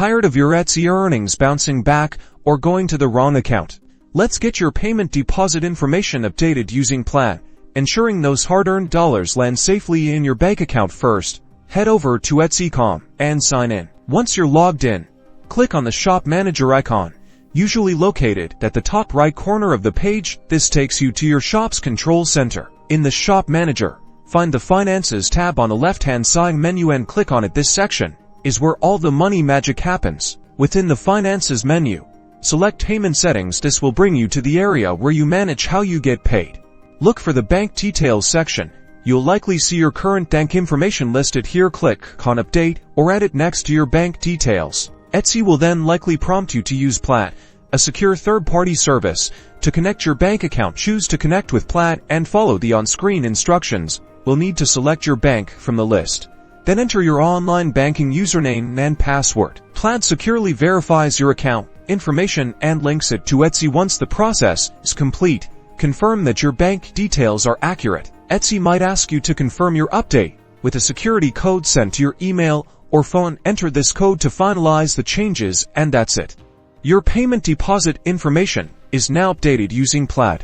Tired of your Etsy earnings bouncing back or going to the wrong account? Let's get your payment deposit information updated using Plaid, ensuring those hard-earned dollars land safely in your bank account. First, head over to Etsy.com and sign in. Once you're logged in, click on the Shop Manager icon, usually located at the top right corner of the page. This takes you to your shop's control center. In the Shop Manager, find the Finances tab on the left-hand side menu and click on it. This section is where all the money magic happens. Within the Finances menu, select Payment Settings. This will bring you to the area where you manage how you get paid. Look for the Bank Details section. You'll likely see your current bank information listed here. Click on Update or Edit next to your bank details. Etsy will then likely prompt you to use Plaid, a secure third-party service, to connect your bank account. Choose to connect with Plaid and follow the on-screen instructions. We'll need to select your bank from the list. Then enter your online banking username and password. Plaid securely verifies your account information and links it to Etsy. Once the process is complete, confirm that your bank details are accurate. Etsy might ask you to confirm your update with a security code sent to your email or phone. Enter this code to finalize the changes, and that's it. Your payment deposit information is now updated using Plaid.